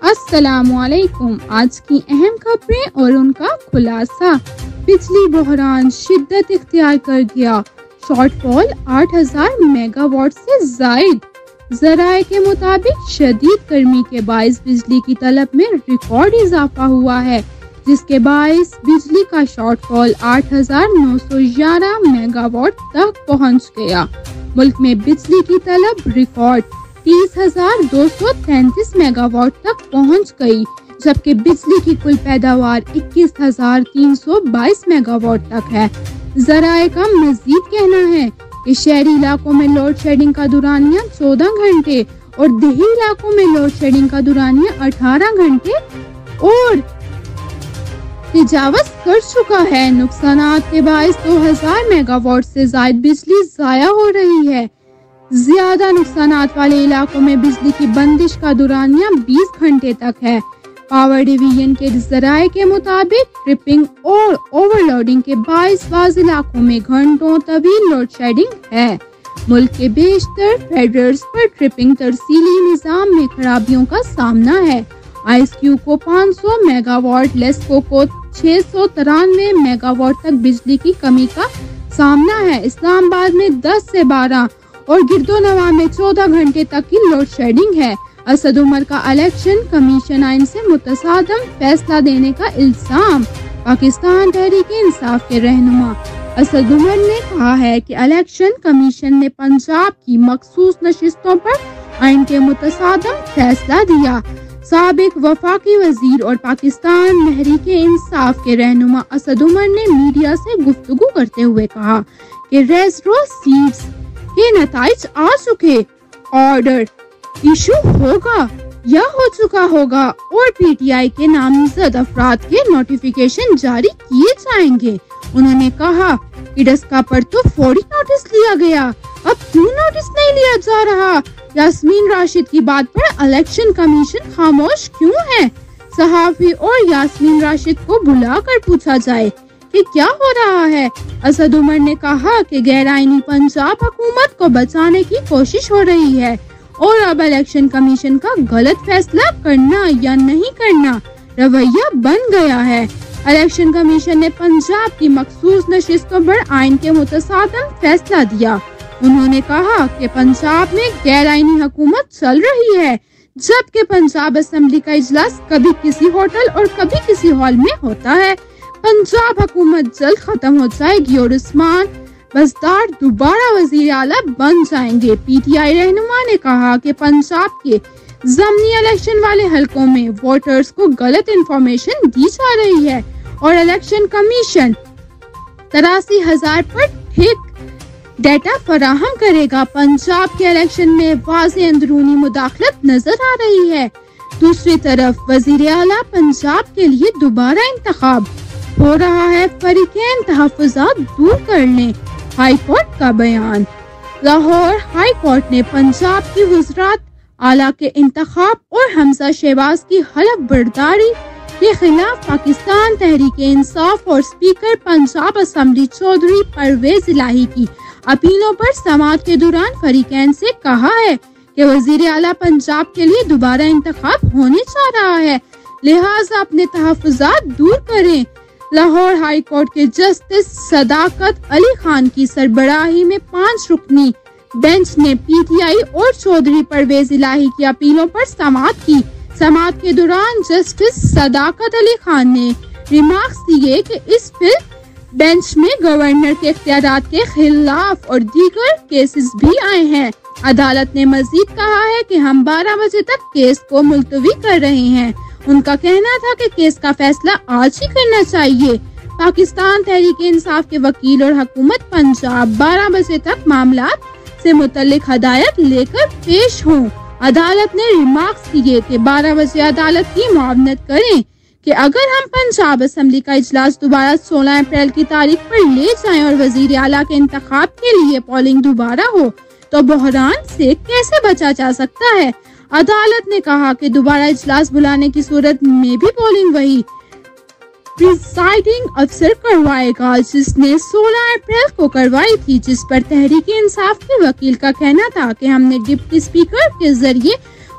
السلام علیکم۔ آج کی اہم خبریں اور ان کا خلاصہ۔ بجلی بحران شدت اختیار کر گیا، شارٹ فال 8000 میگا واٹ سے زائد۔ ذرائع کے مطابق شدید گرمی کے باعث بجلی کی طلب میں ریکارڈ اضافہ ہوا ہے، جس کے باعث بجلی کا شارٹ فال 8911 میگا واٹ تک پہنچ گیا۔ ملک میں بجلی کی طلب ریکارڈ 30,233 میگا واٹ تک پہنچ گئی، جبکہ بجلی کی کل پیداوار 21,322 میگا واٹ تک ہے۔ ذرائع کا مزید کہنا ہے کہ شہری علاقوں میں لوڈ شیڈنگ کا دورانیہ 14 گھنٹے اور دیہی علاقوں میں لوڈ شیڈنگ کا دورانیہ 18 گھنٹے اور تجاوز کر چکا ہے۔ نقصانات کے باعث 2000 میگا واٹ سے زائد بجلی ضائع ہو رہی ہے۔ زیادہ نقصانات والے علاقوں میں بجلی کی بندش کا دورانیہ 20 گھنٹے تک ہے۔ پاور ڈویژن کے ذرائع کے مطابق ٹرپنگ اور اوور لوڈنگ کے باعث بعض علاقوں میں گھنٹوں طویل لوڈ شیڈنگ ہے۔ ملک کے بیشتر فیڈرز پر ٹرپنگ ترسیلی نظام میں خرابیوں کا سامنا ہے۔ آئس کیو کو 500 میگا واٹ، لیسکو کو 693 میگا واٹ تک بجلی کی کمی کا سامنا ہے۔ اسلام آباد میں 10 سے 12 اور گرد و نواح میں 14 گھنٹے تک کی لوڈ شیڈنگ ہے۔ اسد عمر کا الیکشن کمیشن آئین سے متصادم فیصلہ دینے کا الزام۔ پاکستان تحریک انصاف کے رہنما اسد عمر نے کہا ہے کہ الیکشن کمیشن نے پنجاب کی مخصوص نشستوں پر آئین کے متصادم فیصلہ دیا۔ سابق وفاقی وزیر اور پاکستان تحریک انصاف کے رہنما اسد عمر نے میڈیا سے گفتگو کرتے ہوئے کہا کہ ریزرو سیٹس کے نتائج آ چکے، آرڈر ایشو ہوگا یا ہو چکا ہوگا اور پی ٹی آئی کے نامزد افراد کے نوٹیفیکیشن جاری کیے جائیں گے۔ انہوں نے کہا کہ ڈسکا پر تو فوری نوٹس لیا گیا، اب کیوں نوٹس نہیں لیا جا رہا؟ یاسمین راشد کی بات پر الیکشن کمیشن خاموش کیوں ہے؟ صحافی اور یاسمین راشد کو بلا کر پوچھا جائے کہ کیا ہو رہا ہے۔ اسد عمر نے کہا کہ غیر آئینی پنجاب حکومت کو بچانے کی کوشش ہو رہی ہے اور اب الیکشن کمیشن کا غلط فیصلہ کرنا یا نہیں کرنا رویہ بن گیا ہے۔ الیکشن کمیشن نے پنجاب کی مخصوص نشستوں پر آئین کے متصادم فیصلہ دیا۔ انہوں نے کہا کہ پنجاب میں غیر آئینی حکومت چل رہی ہے، جبکہ پنجاب اسمبلی کا اجلاس کبھی کسی ہوٹل اور کبھی کسی ہال میں ہوتا ہے۔ پنجاب حکومت جلد ختم ہو جائے گی اور عثمان بزدار دوبارہ وزیر اعلیٰ بن جائیں گے۔ پی ٹی آئی رہنما نے کہا کہ پنجاب کے ضمنی الیکشن والے حلقوں میں ووٹرز کو غلط انفارمیشن دی جا رہی ہے اور الیکشن کمیشن 83,000 پر ٹھیک ڈیٹا فراہم کرے گا۔ پنجاب کے الیکشن میں واضح اندرونی مداخلت نظر آ رہی ہے۔ دوسری طرف وزیر اعلیٰ پنجاب کے لیے دوبارہ انتخاب ہو رہا ہے، فریقین تحفظات دور کر لیں، ہائی کورٹ کا بیان۔ لاہور ہائی کورٹ نے پنجاب کی وزارت اعلیٰ کے انتخاب اور حمزہ شہباز کی حلف برداری کے خلاف پاکستان تحریک انصاف اور اسپیکر پنجاب اسمبلی چودھری پرویز الہی کی اپیلوں پر سماعت کے دوران فریقین سے کہا ہے کہ وزیر اعلیٰ پنجاب کے لیے دوبارہ انتخاب ہونے جا رہا ہے، لہٰذا اپنے تحفظات دور کریں۔ لاہور ہائی کورٹ کے جسٹس صداقت علی خان کی سربراہی میں 5 رکنی بینچ نے پی ٹی آئی اور چودھری پرویز الہی کی اپیلوں پر سماعت کی۔ سماعت کے دوران جسٹس صداقت علی خان نے ریمارکس دیے کہ اس بینچ میں گورنر کے اختیارات کے خلاف اور دیگر کیسز بھی آئے ہیں۔ عدالت نے مزید کہا ہے کہ ہم 12 بجے تک کیس کو ملتوی کر رہے ہیں۔ ان کا کہنا تھا کہ کیس کا فیصلہ آج ہی کرنا چاہیے۔ پاکستان تحریک انصاف کے وکیل اور حکومت پنجاب 12 بجے تک معاملات سے متعلق ہدایت لے کر پیش ہوں۔ عدالت نے ریمارکس دیے کہ 12 بجے عدالت کی معاونت کریں کہ اگر ہم پنجاب اسمبلی کا اجلاس دوبارہ 16 اپریل کی تاریخ پر لے جائیں اور وزیر اعلیٰ کے انتخاب کے لیے پولنگ دوبارہ ہو تو بحران سے کیسے بچا جا سکتا ہے؟ عدالت نے کہا کہ دوبارہ اجلاس بلانے کی صورت میں بھی پولنگ وہی پریزائڈنگ افسر کروائے گا جس نے 16 اپریل کو کروائی تھی، جس پر تحریک انصاف کے وکیل کا کہنا تھا کہ ہم نے ڈپٹی اسپیکر کے ذریعے